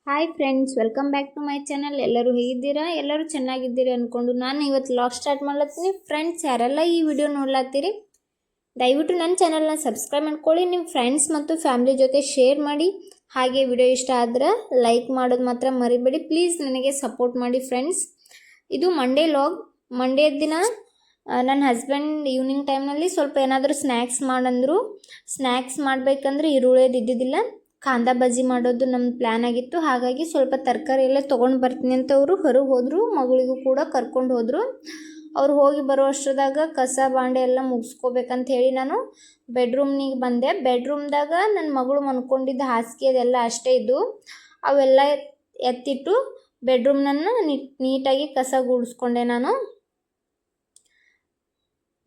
Hi friends, welcome back to my channel. ಎಲ್ಲರೂ ಹೇಗಿದ್ದೀರಾ? ಎಲ್ಲರೂ ಚೆನ್ನಾಗಿದ್ದೀರಿ ಅಂದ್ಕೊಂಡು ನಾನು ಇವತ್ತು ಲಾಗ್ ಸ್ಟಾರ್ಟ್ ಮಾಡ್ಲತ್ತೀನಿ. ಫ್ರೆಂಡ್ಸ್, ಯಾರೆಲ್ಲ ಈ ವಿಡಿಯೋ ನೋಡ್ಲತ್ತೀರಿ ದಯವಿಟ್ಟು ನನ್ನ ಚಾನಲ್ನ ಸಬ್ಸ್ಕ್ರೈಬ್ ಮಾಡ್ಕೊಳ್ಳಿ. ನಿಮ್ಮ ಫ್ರೆಂಡ್ಸ್ ಮತ್ತು ಫ್ಯಾಮಿಲಿ ಜೊತೆ ಶೇರ್ ಮಾಡಿ. ಹಾಗೆ ವಿಡಿಯೋ ಇಷ್ಟ ಆದ್ರೆ ಲೈಕ್ ಮಾಡೋದು ಮಾತ್ರ ಮರಿಬೇಡಿ. ಪ್ಲೀಸ್ ನನಗೆ ಸಪೋರ್ಟ್ ಮಾಡಿ ಫ್ರೆಂಡ್ಸ್. ಇದು ಮಂಡೇ ಲಾಗ್. ಮಂಡೇ ದಿನ ನನ್ನ ಹಸ್ಬೆಂಡ್ ಈವ್ನಿಂಗ್ ಟೈಮ್ನಲ್ಲಿ ಸ್ವಲ್ಪ ಏನಾದರೂ ಸ್ನ್ಯಾಕ್ಸ್ ಮಾಡಂದರು. ಸ್ನ್ಯಾಕ್ಸ್ ಮಾಡಬೇಕಂದ್ರೆ ಈರುಳ್ಳಿದು ಇದ್ದಿದ್ದಿಲ್ಲ. ಕಾಂದ ಬಜ್ಜಿ ಮಾಡೋದು ನಮ್ಮ ಪ್ಲ್ಯಾನ್ ಆಗಿತ್ತು. ಹಾಗಾಗಿ ಸ್ವಲ್ಪ ತರಕಾರಿ ಎಲ್ಲ ತೊಗೊಂಡು ಬರ್ತೀನಿ ಅಂತ ಅವರು ಹೊರಗೆ ಹೋದರು. ಮಗಳಿಗೂ ಕೂಡ ಕರ್ಕೊಂಡು ಹೋದರು. ಅವ್ರು ಹೋಗಿ ಬರೋ ಅಷ್ಟರದಾಗ ಕಸ ಬಾಂಡೆ ಎಲ್ಲ ಮುಗಿಸ್ಕೋಬೇಕಂತ ಹೇಳಿ ನಾನು ಬೆಡ್ರೂಮ್ನಿಗೆ ಬಂದೆ. ಬೆಡ್ರೂಮ್ದಾಗ ನನ್ನ ಮಗಳು ಮನ್ಕೊಂಡಿದ್ದ ಹಾಸಿಗೆ ಅದೆಲ್ಲ ಅಷ್ಟೇ ಇದ್ದು ಅವೆಲ್ಲ ಎತ್ತಿಟ್ಟು ಬೆಡ್ರೂಮ್ನನ್ನು ನೀಟಾಗಿ ಕಸ ಗುಡಿಸ್ಕೊಂಡೆ ನಾನು.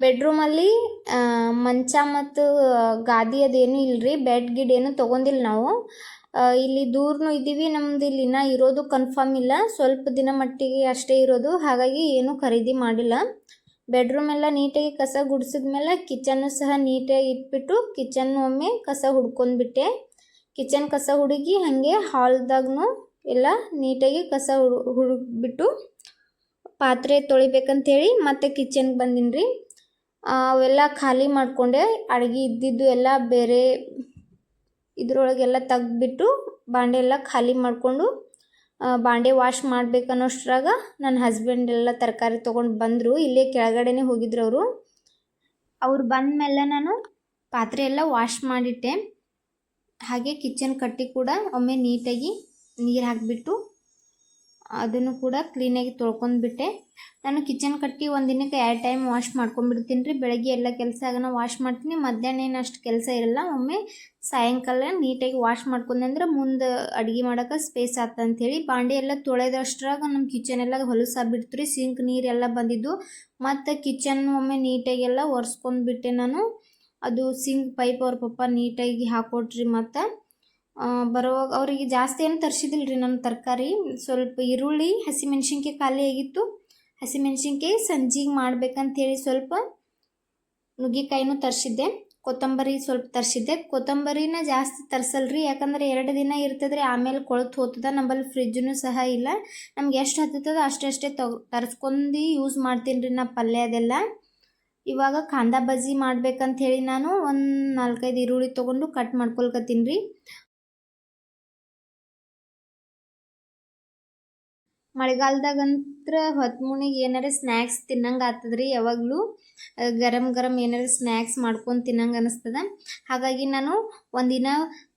ಬೆಡ್ರೂಮಲ್ಲಿ ಮಂಚ ಮತ್ತು ಗಾದಿ ಅದೇನು ಇಲ್ಲರಿ, ಬೆಡ್ ಗಿಡ್ ಏನು ತೊಗೊಂಡಿಲ್ಲ ನಾವು. ಇಲ್ಲಿ ದೂರನೂ ಇದ್ದೀವಿ. ನಮ್ದು ಇಲ್ಲಿ ಇನ್ನೂ ಇರೋದು ಕನ್ಫರ್ಮ್ ಇಲ್ಲ, ಸ್ವಲ್ಪ ದಿನ ಮಟ್ಟಿಗೆ ಅಷ್ಟೇ ಇರೋದು. ಹಾಗಾಗಿ ಏನೂ ಖರೀದಿ ಮಾಡಿಲ್ಲ. ಬೆಡ್ರೂಮ್ ಎಲ್ಲ ನೀಟಾಗಿ ಕಸ ಗುಡಿಸಿದ್ಮೇಲೆ ಕಿಚನ್ನು ಸಹ ನೀಟಾಗಿ ಇಟ್ಬಿಟ್ಟು ಕಿಚನ್ ಒಮ್ಮೆ ಕಸ ಹುಡ್ಕೊಂಡ್ಬಿಟ್ಟೆ. ಕಿಚನ್ ಕಸ ಹುಡುಗಿ ಹಾಗೆ ಹಾಲ್ದಾಗೂ ಎಲ್ಲ ನೀಟಾಗಿ ಕಸ ಹುಡುಗ್ಬಿಟ್ಟು ಪಾತ್ರೆ ತೊಳಿಬೇಕಂತೇಳಿ ಮತ್ತೆ ಕಿಚನ್ಗೆ ಬಂದೀನಿ ರೀ. ಅವೆಲ್ಲ ಖಾಲಿ ಮಾಡಿಕೊಂಡೆ. ಅಡುಗೆ ಇದ್ದಿದ್ದು ಎಲ್ಲ ಬೇರೆ ಇದ್ರೊಳಗೆಲ್ಲ ತೆಗ್ದುಬಿಟ್ಟು ಬಾಂಡೆ ಎಲ್ಲ ಖಾಲಿ ಮಾಡಿಕೊಂಡು ಬಾಂಡೆ ವಾಶ್ ಮಾಡ್ಬೇಕನ್ನೋಷ್ಟ್ರಾಗ ನನ್ನ ಹಸ್ಬೆಂಡ್ ಎಲ್ಲ ತರಕಾರಿ ತೊಗೊಂಡು ಬಂದರು. ಇಲ್ಲೇ ಕೆಳಗಡೆನೇ ಹೋಗಿದ್ರು ಅವರು. ಅವ್ರು ಬಂದ ಮೇಲೆ ನಾನು ಪಾತ್ರೆ ಎಲ್ಲ ವಾಶ್ ಮಾಡಿಟ್ಟೆ. ಹಾಗೆ ಕಿಚನ್ ಕಟ್ಟಿ ಕೂಡ ಒಮ್ಮೆ ನೀಟಾಗಿ ನೀರು ಹಾಕಿಬಿಟ್ಟು ಅದನ್ನು ಕೂಡ ಕ್ಲೀನಾಗಿ ತೊಳ್ಕೊಂಡ್ಬಿಟ್ಟೆ. ನಾನು ಕಿಚನ್ ಕಟ್ಟಿ ಒಂದಿನಕ್ಕೆ 2 ಟೈಮ್ ವಾಶ್ ಮಾಡ್ಕೊಂಡ್ಬಿಡ್ತೀನಿ ರೀ. ಬೆಳಗ್ಗೆ ಎಲ್ಲ ಕೆಲಸ ಆಗೋಣ ವಾಶ್ ಮಾಡ್ತೀನಿ, ಮಧ್ಯಾಹ್ನ ಏನು ಅಷ್ಟು ಕೆಲಸ ಇರಲ್ಲ. ಒಮ್ಮೆ ಸಾಯಂಕಾಲ ನೀಟಾಗಿ ವಾಶ್ ಮಾಡ್ಕೊಂಡೆ ಅಂದ್ರೆ ಮುಂದೆ ಅಡುಗೆ ಮಾಡೋಕೆ ಸ್ಪೇಸ್ ಆಗ್ತಂಥೇಳಿ ಬಾಂಡೆ ಎಲ್ಲ ತೊಳೆದಷ್ಟ್ರಾಗ ನಮ್ಮ ಕಿಚನ್ ಎಲ್ಲ ಹೊಲಸಾಗ್ಬಿಡ್ತು ರೀ. ಸಿಂಕ್ ನೀರೆಲ್ಲ ಬಂದಿದ್ದು. ಮತ್ತು ಕಿಚನ್ ಒಮ್ಮೆ ನೀಟಾಗಿ ಎಲ್ಲ ಒರೆಸ್ಕೊಂಡ್ಬಿಟ್ಟೆ ನಾನು. ಅದು ಸಿಂಕ್ ಪೈಪ್ ಅವ್ರ ಪಪ್ಪ ನೀಟಾಗಿ ಹಾಕೊಟ್ರಿ. ಮತ್ತು ಬರುವಾಗ ಅವರಿಗೆ ಜಾಸ್ತಿ ಏನು ತರಿಸಿದಿಲ್ಲ ರೀ ನನ್ನ ತರಕಾರಿ. ಸ್ವಲ್ಪ ಈರುಳ್ಳಿ, ಹಸಿಮೆಣ್ಸಿನ್ಕಾಯಿ ಖಾಲಿ ಆಗಿತ್ತು. ಹಸಿಮೆಣ್ಸಿನ್ಕಾಯಿ ಸಂಜೆಗೆ ಮಾಡ್ಬೇಕಂತೇಳಿ ಸ್ವಲ್ಪ ನುಗ್ಗೆಕಾಯಿನೂ ತರಿಸಿದ್ದೆ. ಕೊತ್ತಂಬರಿ ಸ್ವಲ್ಪ ತರಿಸಿದ್ದೆ. ಕೊತ್ತಂಬರಿನ ಜಾಸ್ತಿ ತರಿಸಲ್ರಿ, ಯಾಕಂದರೆ 2 ದಿನ ಇರ್ತದ್ರಿ, ಆಮೇಲೆ ಕೊಳ್ತು ಹೋಗ್ತದೆ. ನಮ್ಮಲ್ಲಿ ಫ್ರಿಜ್ಜೂ ಸಹ ಇಲ್ಲ. ನಮ್ಗೆ ಎಷ್ಟು ಹತ್ತದ ಅಷ್ಟೇ ತರಿಸ್ಕೊಂಡು ಯೂಸ್ ಮಾಡ್ತೀನಿ ರೀ ನಾ ಪಲ್ಯ ಅದೆಲ್ಲ. ಇವಾಗ ಕಾಂದ ಬಜ್ಜಿ ಮಾಡ್ಬೇಕಂತೇಳಿ ನಾನು ಒಂದು 4-5 ಈರುಳ್ಳಿ ತೊಗೊಂಡು ಕಟ್ ಮಾಡ್ಕೊಳ್ಕತ್ತೀನಿ ರೀ. ಮಳೆಗಾಲದಾಗಂತ್ರ ಹೊತ್ತು ಮುಣಿಗೆ ಏನಾರ ಸ್ನ್ಯಾಕ್ಸ್ ತಿನ್ನಂಗೆ ಆಗ್ತದ್ರಿ. ಯಾವಾಗಲೂ ಗರಂ ಗರಂ ಏನಾರ ಸ್ನ್ಯಾಕ್ಸ್ ಮಾಡ್ಕೊಂಡು ತಿನ್ನಂಗೆ ಅನ್ನಿಸ್ತದೆ. ಹಾಗಾಗಿ ನಾನು ಒಂದಿನ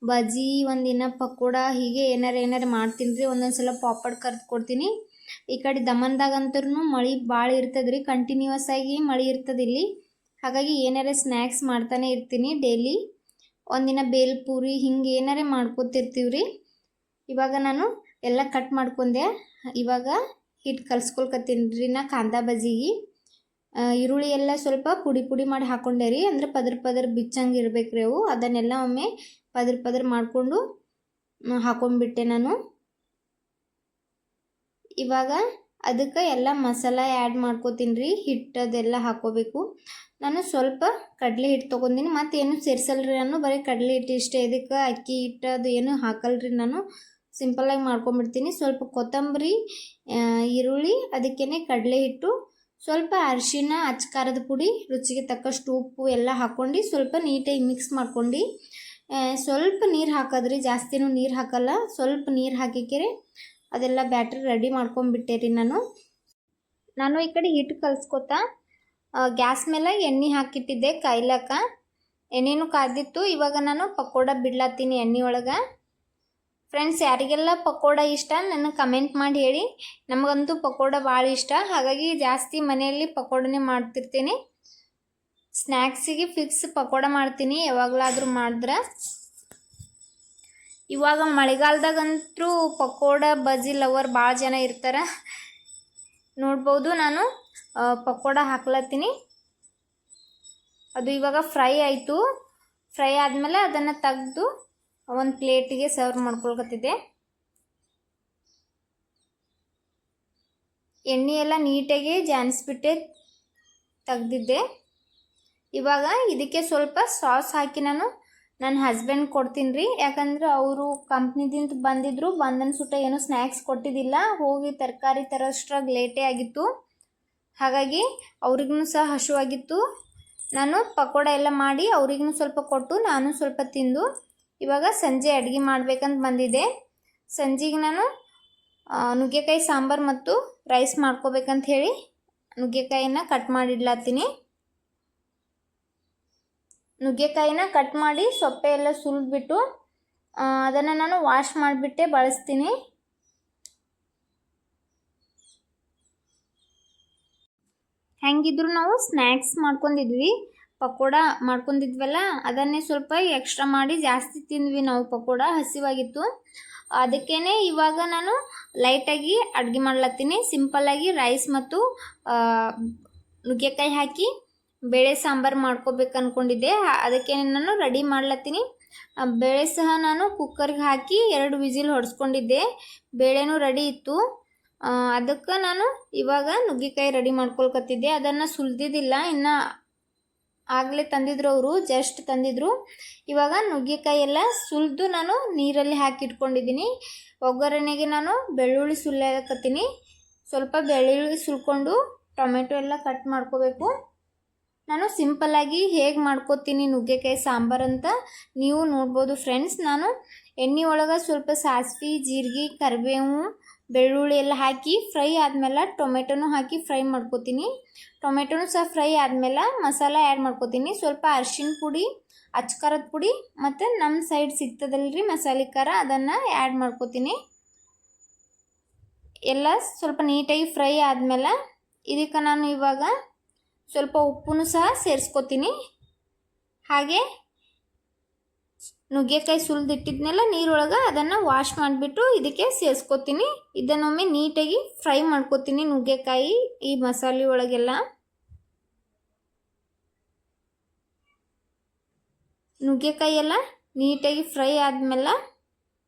ಬಜ್ಜಿ, ಒಂದಿನ ಪಕೋಡ, ಹೀಗೆ ಏನಾರ ಮಾಡ್ತೀನಿ ರೀ. ಒಂದೊಂದು ಸಲ ಪಾಪಡ್ ಕರ್ದು ಕೊಡ್ತೀನಿ. ಈ ಕಡೆ ದಮನ್ದಾಗಂತೂ ಮಳೆ ಭಾಳ ಇರ್ತದೆ ರೀ, ಕಂಟಿನ್ಯೂಸ್ ಆಗಿ ಮಳೆ ಇರ್ತದೆ ಇಲ್ಲಿ. ಹಾಗಾಗಿ ಏನಾರ ಸ್ನ್ಯಾಕ್ಸ್ ಮಾಡ್ತಾನೆ ಇರ್ತೀನಿ ಡೈಲಿ. ಒಂದಿನ ಬೇಲ್ಪೂರಿ ಹಿಂಗೆ ಏನಾರ ಮಾಡ್ಕೊತಿರ್ತೀವಿ ರೀ. ಇವಾಗ ನಾನು ಎಲ್ಲ ಕಟ್ ಮಾಡ್ಕೊಂಡೆ. ಇವಾಗ ಹಿಟ್ಟು ಕಲ್ಸ್ಕೊಳ್ಕತ್ತೀನಿ ರೀ ನಾ ಕಾಂದ ಬಜ್ಜಿಗೆ. ಈರುಳ್ಳಿ ಎಲ್ಲ ಸ್ವಲ್ಪ ಪುಡಿ ಮಾಡಿ ಹಾಕ್ಕೊಂಡೆ ರೀ, ಅಂದರೆ ಪದರ ಬಿಚ್ಚಂಗೆ ಇರ್ಬೇಕು ರೀ ಅವು. ಅದನ್ನೆಲ್ಲ ಒಮ್ಮೆ ಪದರ ಮಾಡಿಕೊಂಡು ಹಾಕೊಂಡ್ಬಿಟ್ಟೆ ನಾನು. ಇವಾಗ ಅದಕ್ಕೆ ಎಲ್ಲ ಮಸಾಲ ಆ್ಯಡ್ ಮಾಡ್ಕೋತೀನಿ ರೀ. ಹಿಟ್ಟದೆಲ್ಲ ಹಾಕೋಬೇಕು. ನಾನು ಸ್ವಲ್ಪ ಕಡಲೆ ಹಿಟ್ಟು ತೊಗೊಂಡಿನಿ, ಮತ್ತು ಏನು ಸೇರಿಸಲ್ರಿ ನಾನು, ಬರೀ ಕಡಲೆ ಹಿಟ್ಟು ಇಷ್ಟೇ. ಇದಕ್ಕೆ ಅಕ್ಕಿ ಹಿಟ್ಟು ಅದು ಏನು ಹಾಕಲ್ರಿ ನಾನು, ಸಿಂಪಲ್ಲಾಗಿ ಮಾಡ್ಕೊಂಬಿಡ್ತೀನಿ. ಸ್ವಲ್ಪ ಕೊತ್ತಂಬರಿ, ಈರುಳ್ಳಿ, ಅದಕ್ಕೇ ಕಡಲೆ ಹಿಟ್ಟು, ಸ್ವಲ್ಪ ಅರಿಶಿನ, ಅಚ್ಕಾರದ ಪುಡಿ, ರುಚಿಗೆ ತಕ್ಕಷ್ಟು ಉಪ್ಪು ಎಲ್ಲ ಹಾಕ್ಕೊಂಡು ಸ್ವಲ್ಪ ನೀಟಾಗಿ ಮಿಕ್ಸ್ ಮಾಡ್ಕೊಂಡು ಸ್ವಲ್ಪ ನೀರು ಹಾಕೋದ್ರಿ, ಜಾಸ್ತಿನೂ ನೀರು ಹಾಕಲ್ಲ. ಸ್ವಲ್ಪ ನೀರು ಹಾಕಿಕೆರೆ ಅದೆಲ್ಲ ಬ್ಯಾಟ್ರಿ ರೆಡಿ ಮಾಡ್ಕೊಂಬಿಟ್ಟೆ ರೀ ನಾನು ಈ ಕಡೆ ಹಿಟ್ಟು ಕಲ್ಸ್ಕೊತಾ ಗ್ಯಾಸ್ ಮೇಲೆ ಎಣ್ಣೆ ಹಾಕಿಟ್ಟಿದ್ದೆ ಕಾಯ್ಲಕ್ಕ. ಎಣ್ಣೆನೂ ಕಾದಿತ್ತು. ಇವಾಗ ನಾನು ಪಕೋಡ ಬಿಡ್ಲತ್ತೀನಿ ಎಣ್ಣೆ ಒಳಗೆ. ಫ್ರೆಂಡ್ಸ್, ಯಾರಿಗೆಲ್ಲ ಪಕೋಡ ಇಷ್ಟ ನನಗೆ ಕಮೆಂಟ್ ಮಾಡಿ ಹೇಳಿ. ನಮಗಂತೂ ಪಕೋಡ ಭಾಳ ಇಷ್ಟ, ಹಾಗಾಗಿ ಜಾಸ್ತಿ ಮನೆಯಲ್ಲಿ ಪಕೋಡನೇ ಮಾಡ್ತಿರ್ತೀನಿ. ಸ್ನ್ಯಾಕ್ಸಿಗೆ ಫಿಕ್ಸ್ ಪಕೋಡ ಮಾಡ್ತೀನಿ ಯಾವಾಗಲಾದರೂ ಮಾಡಿದ್ರೆ. ಇವಾಗ ಮಳೆಗಾಲದಾಗಂತೂ ಪಕೋಡ ಬಜ್ಜಿ ಲವರ್ ಭಾಳ ಜನ ಇರ್ತಾರೆ. ನೋಡ್ಬೋದು, ನಾನು ಪಕೋಡ ಹಾಕ್ಲತ್ತೀನಿ. ಅದು ಇವಾಗ ಫ್ರೈ ಆಯಿತು. ಫ್ರೈ ಆದಮೇಲೆ ಅದನ್ನು ತೆಗೆದು ಒಂದು ಪ್ಲೇಟಿಗೆ ಸರ್ವ್ ಮಾಡ್ಕೊಳ್ಕತ್ತಿದ್ದೆ. ಎಣ್ಣೆ ಎಲ್ಲ ನೀಟಾಗಿ ಜಾನಿಸ್ಬಿಟ್ಟೆ ತೆಗ್ದಿದ್ದೆ. ಇವಾಗ ಇದಕ್ಕೆ ಸ್ವಲ್ಪ ಸಾಸ್ ಹಾಕಿ ನಾನು ನನ್ನ ಹಸ್ಬೆಂಡ್ ಕೊಡ್ತೀನಿ ರೀ, ಯಾಕಂದ್ರೆ ಅವರು ಕಂಪ್ನಿದಿಂದ ಬಂದಿದ್ದರು, ಬಂದನ್ ಸುತ್ತ ಏನೂ ಸ್ನ್ಯಾಕ್ಸ್ ಕೊಟ್ಟಿದ್ದಿಲ್ಲ, ಹೋಗಿ ತರಕಾರಿ ತರೋಷ್ಟ್ರಾಗ ಲೇಟೇ ಆಗಿತ್ತು. ಹಾಗಾಗಿ ಅವ್ರಿಗೂ ಸಹ ಹಸಿವಾಗಿತ್ತು. ನಾನು ಪಕೋಡ ಎಲ್ಲ ಮಾಡಿ ಅವ್ರಿಗೂ ಸ್ವಲ್ಪ ಕೊಟ್ಟು ನಾನು ಸ್ವಲ್ಪ ತಿಂದು ಇವಾಗ ಸಂಜೆ ಅಡುಗೆ ಮಾಡ್ಬೇಕಂತ ಬಂದಿದ್ದೆ. ಸಂಜೆಗೆ ನಾನು ನುಗ್ಗೆಕಾಯಿ ಸಾಂಬಾರು ಮತ್ತು ರೈಸ್ ಮಾಡ್ಕೋಬೇಕಂತ ಹೇಳಿ ನುಗ್ಗೆಕಾಯಿನ ಕಟ್ ಮಾಡಿಡ್ಲತ್ತೀನಿ. ನುಗ್ಗೆಕಾಯಿನ ಕಟ್ ಮಾಡಿ ಸೊಪ್ಪೆ ಎಲ್ಲ ಸುಲಿದ್ಬಿಟ್ಟು ಅದನ್ನು ನಾನು ವಾಶ್ ಮಾಡಿಬಿಟ್ಟೆ ಬಳಸ್ತೀನಿ. ಹೆಂಗಿದ್ರು ನಾವು ಸ್ನ್ಯಾಕ್ಸ್ ಮಾಡ್ಕೊಂಡಿದ್ವಿ, ಪಕೋಡ ಮಾಡ್ಕೊಂಡಿದ್ವಲ್ಲ, ಅದನ್ನೇ ಸ್ವಲ್ಪ ಎಕ್ಸ್ಟ್ರಾ ಮಾಡಿ ಜಾಸ್ತಿ ತಿಂದ್ವಿ ನಾವು. ಪಕೋಡ ಹಸಿವಾಗಿತ್ತು, ಅದಕ್ಕೇ ಇವಾಗ ನಾನು ಲೈಟಾಗಿ ಅಡುಗೆ ಮಾಡ್ಲತ್ತೀನಿ. ಸಿಂಪಲ್ಲಾಗಿ ರೈಸ್ ಮತ್ತು ನುಗ್ಗೆಕಾಯಿ ಹಾಕಿ ಬೇಳೆ ಸಾಂಬಾರು ಮಾಡ್ಕೋಬೇಕು ಅಂದ್ಕೊಂಡಿದ್ದೆ. ಅದಕ್ಕೆ ನಾನು ರೆಡಿ ಮಾಡ್ಲತ್ತೀನಿ. ಬೇಳೆ ಸಹ ನಾನು ಕುಕ್ಕರ್ಗೆ ಹಾಕಿ 2 ವಿಸಿಲ್ ಹೊಡೆಸ್ಕೊಂಡಿದ್ದೆ. ಬೇಳೆನೂ ರೆಡಿ ಇತ್ತು. ಅದಕ್ಕೆ ನಾನು ಇವಾಗ ನುಗ್ಗೆಕಾಯಿ ರೆಡಿ ಮಾಡ್ಕೊಳ್ಕತ್ತಿದ್ದೆ. ಅದನ್ನು ಸುಲಿದಿದ್ದಿಲ್ಲ, ಇನ್ನು ಆಗಲೇ ತಂದಿದ್ರು, ಅವರು ಜಸ್ಟ್ ತಂದಿದ್ರು. ಇವಾಗ ನುಗ್ಗೆಕಾಯಿ ಎಲ್ಲ ಸುಲಿದು ನಾನು ನೀರಲ್ಲಿ ಹಾಕಿ ಇಟ್ಕೊಂಡಿದ್ದೀನಿ. ಒಗ್ಗರಣೆಗೆ ನಾನು ಬೆಳ್ಳುಳ್ಳಿ ಸುಲಿಯಕತ್ತೀನಿ. ಸ್ವಲ್ಪ ಬೆಳ್ಳುಳ್ಳಿ ಸುಲ್ಕೊಂಡು ಟೊಮೆಟೊ ಎಲ್ಲ ಕಟ್ ಮಾಡ್ಕೋಬೇಕು. ನಾನು ಸಿಂಪಲ್ಲಾಗಿ ಹೇಗೆ ಮಾಡ್ಕೋತೀನಿ ನುಗ್ಗೆಕಾಯಿ ಸಾಂಬಾರು ಅಂತ ನೀವು ನೋಡ್ಬೋದು ಫ್ರೆಂಡ್ಸ್. ನಾನು ಎಣ್ಣೆ ಒಳಗೆ ಸ್ವಲ್ಪ ಸಾಸಿವೆ, ಜೀರಿಗೆ, ಕರಿಬೇವು, ಬೆಳ್ಳುಳ್ಳಿ ಎಲ್ಲ ಹಾಕಿ ಫ್ರೈ ಆದಮೇಲೆ ಟೊಮೆಟೊನೂ ಹಾಕಿ ಫ್ರೈ ಮಾಡ್ಕೋತೀನಿ. ಟೊಮೆಟೊನೂ ಸಹ ಫ್ರೈ ಆದಮೇಲೆ ಮಸಾಲ ಆ್ಯಡ್ ಮಾಡ್ಕೋತೀನಿ. ಸ್ವಲ್ಪ ಅರಿಶಿನ ಪುಡಿ, ಅಚ್ಕಾರದ ಪುಡಿ ಮತ್ತು ನಮ್ಮ ಸೈಡ್ ಸಿಗ್ತದಲ್ರಿ ಮಸಾಲೆ ಖಾರ, ಅದನ್ನು ಆ್ಯಡ್ ಮಾಡ್ಕೋತೀನಿ. ಎಲ್ಲ ಸ್ವಲ್ಪ ನೀಟಾಗಿ ಫ್ರೈ ಆದಮೇಲೆ ಇದಕ್ಕೆ ನಾನು ಇವಾಗ ಸ್ವಲ್ಪ ಉಪ್ಪನ್ನು ಸಹ ಸೇರಿಸ್ಕೋತೀನಿ. ಹಾಗೆ ನುಗ್ಗೆಕಾಯಿ ಸುಲಿದಿಟ್ಟಿದ್ನೆಲ್ಲ ನೀರೊಳಗೆ ಅದನ್ನು ವಾಶ್ ಮಾಡಿಬಿಟ್ಟು ಇದಕ್ಕೆ ಸೇರಿಸ್ಕೋತೀನಿ. ಇದನ್ನೊಮ್ಮೆ ನೀಟಾಗಿ ಫ್ರೈ ಮಾಡ್ಕೋತೀನಿ ನುಗ್ಗೆಕಾಯಿ ಈ ಮಸಾಲೆ ಒಳಗೆಲ್ಲ. ನುಗ್ಗೆಕಾಯಿ ಎಲ್ಲ ನೀಟಾಗಿ ಫ್ರೈ ಆದಮೇಲೆ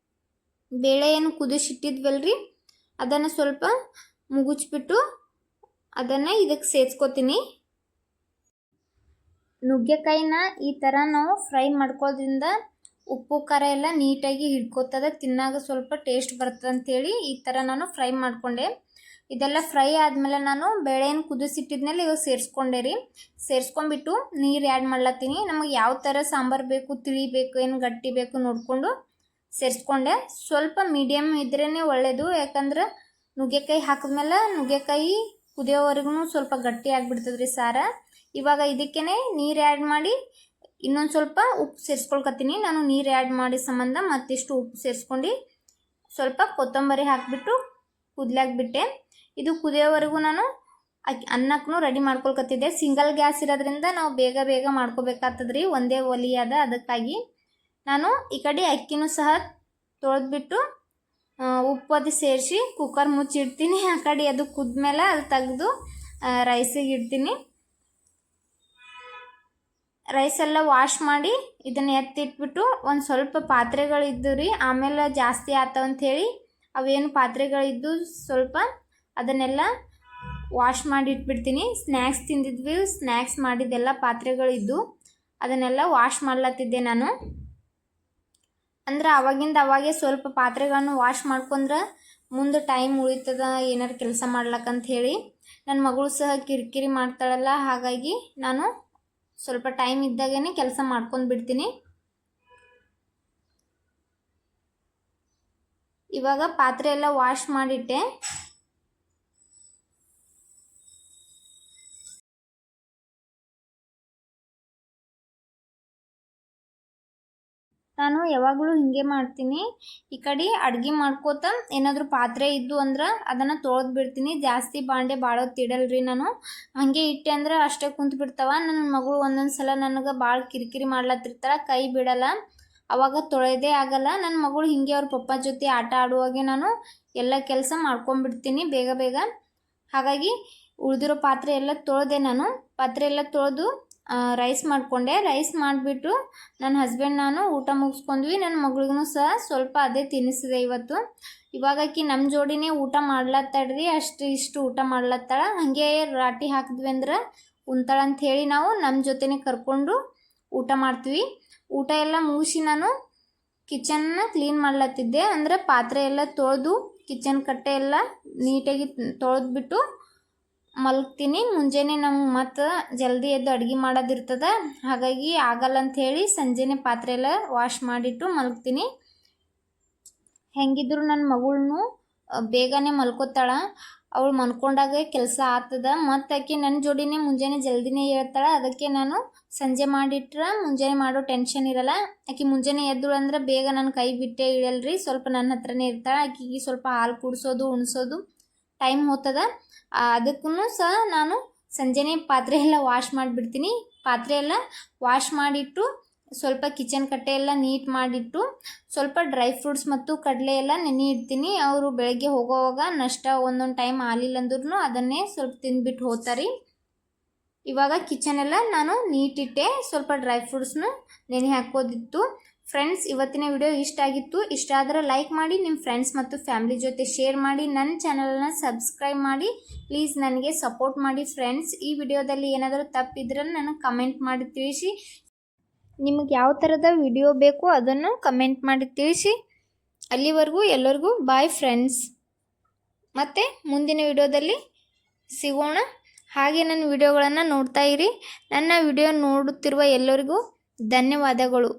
ಬೇಳೆ ಏನು ಕುದಿಸಿಟ್ಟಿದ್ವಲ್ರಿ ಅದನ್ನು ಸ್ವಲ್ಪ ಮುಗುಚ್ಬಿಟ್ಟು ಅದನ್ನು ಇದಕ್ಕೆ ಸೇರಿಸ್ಕೋತೀನಿ. ನುಗ್ಗೆಕಾಯಿನ ಈ ಥರ ನಾವು ಫ್ರೈ ಮಾಡ್ಕೊಳ್ಳೋದ್ರಿಂದ ಉಪ್ಪು ಖಾರ ಎಲ್ಲ ನೀಟಾಗಿ ಹಿಡ್ಕೋತದ, ತಿನ್ನಾಗ ಸ್ವಲ್ಪ ಟೇಸ್ಟ್ ಬರ್ತದೆ ಅಂಥೇಳಿ ಈ ಥರ ನಾನು ಫ್ರೈ ಮಾಡಿಕೊಂಡೆ. ಇದೆಲ್ಲ ಫ್ರೈ ಆದಮೇಲೆ ನಾನು ಬೇಳೆಯನ್ನು ಕುದಿಸಿಟ್ಟಿದ್ಮೇಲೆ ಇವಾಗ ಸೇರಿಸ್ಕೊಂಡೆ ರೀ. ಸೇರಿಸ್ಕೊಂಡ್ಬಿಟ್ಟು ನೀರು ಆ್ಯಡ್ ಮಾಡ್ಲತ್ತೀನಿ. ನಮಗೆ ಯಾವ ಥರ ಸಾಂಬಾರು ಬೇಕು, ತಿಳಿ ಬೇಕು, ಏನು ಗಟ್ಟಿ ಬೇಕು ನೋಡಿಕೊಂಡು ಸೇರಿಸ್ಕೊಂಡೆ. ಸ್ವಲ್ಪ ಮೀಡಿಯಮ್ ಇದ್ರೇ ಒಳ್ಳೆಯದು, ಯಾಕಂದ್ರೆ ನುಗ್ಗೆಕಾಯಿ ಹಾಕಿದ್ಮೇಲೆ ನುಗ್ಗೆಕಾಯಿ ಕುದಿಯೋವರೆಗೂ ಸ್ವಲ್ಪ ಗಟ್ಟಿ ಆಗಿಬಿಡ್ತದೆ ರೀ ಸಾರ. ಇವಾಗ ಇದಕ್ಕೇ ನೀರು ಆ್ಯಡ್ ಮಾಡಿ ಇನ್ನೊಂದು ಸ್ವಲ್ಪ ಉಪ್ಪು ಸೇರಿಸ್ಕೊಳ್ಕತ್ತೀನಿ. ನಾನು ನೀರು ಆ್ಯಡ್ ಮಾಡಿ ಸಂಬಂಧ ಮತ್ತಿಷ್ಟು ಉಪ್ಪು ಸೇರಿಸ್ಕೊಂಡು ಸ್ವಲ್ಪ ಕೊತ್ತಂಬರಿ ಹಾಕಿಬಿಟ್ಟು ಕುದ್ಲಾಕ್ಬಿಟ್ಟೆ. ಇದು ಕುದಿಯೋವರೆಗೂ ನಾನು ಅನ್ನಕ್ಕೂ ರೆಡಿ ಮಾಡ್ಕೊಳ್ಕತ್ತಿದ್ದೆ. ಸಿಂಗಲ್ ಗ್ಯಾಸ್ ಇರೋದ್ರಿಂದ ನಾವು ಬೇಗ ಬೇಗ ಮಾಡ್ಕೋಬೇಕಾಗ್ತದ್ರಿ, ಒಂದೇ ಒಲೆ ಅದ. ಅದಕ್ಕಾಗಿ ನಾನು ಈ ಕಡೆ ಅಕ್ಕಿನೂ ಸಹ ತೊಳೆದ್ಬಿಟ್ಟು ಉಪ್ಪು ಅದು ಸೇರಿಸಿ ಕುಕ್ಕರ್ ಮುಚ್ಚಿಡ್ತೀನಿ. ಆ ಕಡೆ ಅದು ಕುದ್ಮೇಲೆ ಅದು ತೆಗೆದು ರೈಸಿಗೆ ಇಡ್ತೀನಿ. ರೈಸೆಲ್ಲ ವಾಶ್ ಮಾಡಿ ಇದನ್ನು ಎತ್ತಿಟ್ಬಿಟ್ಟು ಒಂದು ಸ್ವಲ್ಪ ಪಾತ್ರೆಗಳಿದ್ದು ರೀ, ಆಮೇಲೆ ಜಾಸ್ತಿ ಆತವಂಥೇಳಿ ಅವೇನು ಪಾತ್ರೆಗಳಿದ್ದು ಸ್ವಲ್ಪ ಅದನ್ನೆಲ್ಲ ವಾಶ್ ಮಾಡಿ ಇಟ್ಬಿಡ್ತೀನಿ. ಸ್ನ್ಯಾಕ್ಸ್ ತಿಂದಿದ್ವಿ, ಸ್ನ್ಯಾಕ್ಸ್ ಮಾಡಿದ್ದೆಲ್ಲ ಪಾತ್ರೆಗಳಿದ್ದು ಅದನ್ನೆಲ್ಲ ವಾಶ್ ಮಾಡ್ಲತ್ತಿದ್ದೆ ನಾನು. ಅಂದ್ರೆ ಅವಾಗಿಂದ ಅವಾಗೆ ಸ್ವಲ್ಪ ಪಾತ್ರೆಗಳನ್ನು ವಾಶ್ ಮಾಡ್ಕೊಂಡ್ರೆ ಮುಂದೆ ಟೈಮ್ ಉಳಿತದ ಏನಾರು ಕೆಲಸ ಮಾಡ್ಲಕ್ಕಂತ ಹೇಳಿ. ನನ್ನ ಮಗಳು ಸಹ ಕಿರಿಕಿರಿ ಮಾಡ್ತಾಳಲ್ಲ, ಹಾಗಾಗಿ ನಾನು ಸ್ವಲ್ಪ ಟೈಮ್ ಇದ್ದಾಗೇ ಕೆಲಸ ಮಾಡ್ಕೊಂಡು ಬಿಡ್ತೀನಿ. ಇವಾಗ ಪಾತ್ರೆ ಎಲ್ಲ ವಾಶ್ ಮಾಡಿಟ್ಟೆ. ನಾನು ಯಾವಾಗಲೂ ಹಿಂಗೆ ಮಾಡ್ತೀನಿ. ಈ ಕಡೆ ಅಡುಗೆ ಮಾಡ್ಕೋತ ಏನಾದರೂ ಪಾತ್ರೆ ಇದ್ದು ಅಂದ್ರೆ ಅದನ್ನು ತೊಳೆದು ಬಿಡ್ತೀನಿ. ಜಾಸ್ತಿ ಬಾಂಡೆ ಬಾಳೋದು ಇಡಲ್ರಿ ನಾನು. ಹಾಗೆ ಇಟ್ಟೆ ಅಂದ್ರೆ ಅಷ್ಟೇ ಕುಂತು ಬಿಡ್ತಾವ. ನನ್ನ ಮಗಳು ಒಂದೊಂದು ಸಲ ನನಗೆ ಭಾಳ ಕಿರಿಕಿರಿ ಮಾಡ್ಲತ್ತಿರ್ತಾಳೆ, ಕೈ ಬಿಡಲ್ಲ, ಅವಾಗ ತೊಳೆಯೋದೇ ಆಗಲ್ಲ. ನನ್ನ ಮಗಳು ಹಿಂಗೆ ಅವ್ರ ಪಪ್ಪ ಜೊತೆ ಆಟ ಆಡುವಾಗೆ ನಾನು ಎಲ್ಲ ಕೆಲಸ ಮಾಡ್ಕೊಂಡ್ಬಿಡ್ತೀನಿ ಬೇಗ ಬೇಗ. ಹಾಗಾಗಿ ಉಳಿದಿರೋ ಪಾತ್ರೆ ಎಲ್ಲ ತೊಳೆದೆ. ನಾನು ಪಾತ್ರೆ ಎಲ್ಲ ತೊಳೆದು ರೈಸ್ ಮಾಡಿಕೊಂಡೆ. ರೈಸ್ ಮಾಡಿಬಿಟ್ಟು ನನ್ನ ಹಸ್ಬೆಂಡ್ ನಾನು ಊಟ ಮುಗಿಸ್ಕೊಂಡ್ವಿ. ನನ್ನ ಮಗಳಿಗೂ ಸಹ ಸ್ವಲ್ಪ ಅದೇ ತಿನ್ನಿಸಿದೆ ಇವತ್ತು. ಇವಾಗಕ್ಕಿ ನಮ್ಮ ಜೋಡಿನೇ ಊಟ ಮಾಡ್ಲತ್ತಾಳ್ರಿ, ಅಷ್ಟು ಇಷ್ಟು ಊಟ ಮಾಡ್ಲತ್ತಾಳ. ಹಾಗೆ ರಾಟಿ ಹಾಕಿದ್ವಿ ಅಂದ್ರೆ ಉಣ್ತಾಳ ಅಂಥೇಳಿ ನಾವು ನಮ್ಮ ಜೊತೆನೇ ಕರ್ಕೊಂಡು ಊಟ ಮಾಡ್ತೀವಿ. ಊಟ ಎಲ್ಲ ಮುಗಿಸಿ ನಾನು ಕಿಚನ್ನ ಕ್ಲೀನ್ ಮಾಡ್ಲತ್ತಿದ್ದೆ. ಅಂದರೆ ಪಾತ್ರೆ ಎಲ್ಲ ತೊಳೆದು ಕಿಚನ್ ಕಟ್ಟೆ ಎಲ್ಲ ನೀಟಾಗಿ ತೊಳೆದ್ಬಿಟ್ಟು ಮಲ್ಗ್ತೀನಿ. ಮುಂಜಾನೆ ನಮ್ಗೆ ಮತ್ತು ಜಲ್ದಿ ಎದ್ದು ಅಡುಗೆ ಮಾಡೋದಿರ್ತದೆ, ಹಾಗಾಗಿ ಆಗಲ್ಲ ಅಂಥೇಳಿ ಸಂಜೆನೇ ಪಾತ್ರೆ ಎಲ್ಲ ವಾಶ್ ಮಾಡಿಟ್ಟು ಮಲ್ಗ್ತೀನಿ. ಹೆಂಗಿದ್ರು ನನ್ನ ಮಗಳನ್ನೂ ಬೇಗನೆ ಮಲ್ಕೋತಾಳೆ. ಅವಳು ಮಲ್ಕೊಂಡಾಗ ಕೆಲಸ ಆಗ್ತದೆ. ಮತ್ತು ಆಕೆ ನನ್ನ ಜೋಡಿನೇ ಮುಂಜಾನೆ ಜಲ್ದಿನೇ ಹೇಳ್ತಾಳೆ. ಅದಕ್ಕೆ ನಾನು ಸಂಜೆ ಮಾಡಿಟ್ರೆ ಮುಂಜಾನೆ ಮಾಡೋ ಟೆನ್ಷನ್ ಇರಲ್ಲ. ಆಕೆ ಮುಂಜಾನೆ ಎದ್ದಳು ಅಂದ್ರೆ ಬೇಗ ನನ್ನ ಕೈ ಬಿಟ್ಟೇ ಇಳಲ್ರಿ, ಸ್ವಲ್ಪ ನನ್ನ ಹತ್ರನೇ ಇರ್ತಾಳೆ. ಆಕೆಗೆ ಸ್ವಲ್ಪ ಹಾಲು ಕುಡಿಸೋದು ಉಣಿಸೋದು ಟೈಮ್ ಹೋಗ್ತದೆ. ಅದಕ್ಕೂ ಸಹ ನಾನು ಸಂಜೆನೇ ಪಾತ್ರೆ ಎಲ್ಲ ವಾಶ್ ಮಾಡಿಬಿಡ್ತೀನಿ. ಪಾತ್ರೆ ಎಲ್ಲ ವಾಶ್ ಮಾಡಿಟ್ಟು ಸ್ವಲ್ಪ ಕಿಚನ್ ಕಟ್ಟೆ ಎಲ್ಲ ನೀಟ್ ಮಾಡಿಟ್ಟು ಸ್ವಲ್ಪ ಡ್ರೈ ಫ್ರೂಟ್ಸ್ ಮತ್ತು ಕಡಲೆ ಎಲ್ಲ ನೆನೆ ಇಡ್ತೀನಿ. ಅವರು ಬೆಳಗ್ಗೆ ಹೋಗೋವಾಗ ನಷ್ಟ ಒಂದೊಂದು ಟೈಮ್ ಆಗಲಿಲ್ಲ ಅಂದ್ರೂ ಅದನ್ನೇ ಸ್ವಲ್ಪ ತಿಂದ್ಬಿಟ್ಟು ಹೋಗ್ತಾರೆ. ಇವಾಗ ಕಿಚನ್ ಎಲ್ಲ ನಾನು ನೀಟಿಟ್ಟೆ, ಸ್ವಲ್ಪ ಡ್ರೈ ಫ್ರೂಟ್ಸ್ನು ನೆನೆ ಹಾಕೋದಿತ್ತು. ಫ್ರೆಂಡ್ಸ್, ಇವತ್ತಿನ ವಿಡಿಯೋ ಇಷ್ಟ ಆಗಿತ್ತು. ಇಷ್ಟ ಆದರೆ ಲೈಕ್ ಮಾಡಿ, ನಿಮ್ಮ ಫ್ರೆಂಡ್ಸ್ ಮತ್ತು ಫ್ಯಾಮಿಲಿ ಜೊತೆ ಶೇರ್ ಮಾಡಿ, ನನ್ನ ಚಾನಲನ್ನು ಸಬ್ಸ್ಕ್ರೈಬ್ ಮಾಡಿ. ಪ್ಲೀಸ್ ನನಗೆ ಸಪೋರ್ಟ್ ಮಾಡಿ ಫ್ರೆಂಡ್ಸ್. ಈ ವಿಡಿಯೋದಲ್ಲಿ ಏನಾದರೂ ತಪ್ಪಿದ್ರೆ ನನಗೆ ಕಮೆಂಟ್ ಮಾಡಿ ತಿಳಿಸಿ. ನಿಮಗೆ ಯಾವ ಥರದ ವಿಡಿಯೋ ಬೇಕು ಅದನ್ನು ಕಮೆಂಟ್ ಮಾಡಿ ತಿಳಿಸಿ. ಅಲ್ಲಿವರೆಗೂ ಎಲ್ಲರಿಗೂ ಬಾಯ್ ಫ್ರೆಂಡ್ಸ್. ಮತ್ತು ಮುಂದಿನ ವಿಡಿಯೋದಲ್ಲಿ ಸಿಗೋಣ. ಹಾಗೆ ನನ್ನ ವಿಡಿಯೋಗಳನ್ನು ನೋಡ್ತಾ ಇರಿ. ನನ್ನ ವಿಡಿಯೋ ನೋಡುತ್ತಿರುವ ಎಲ್ಲರಿಗೂ ಧನ್ಯವಾದಗಳು.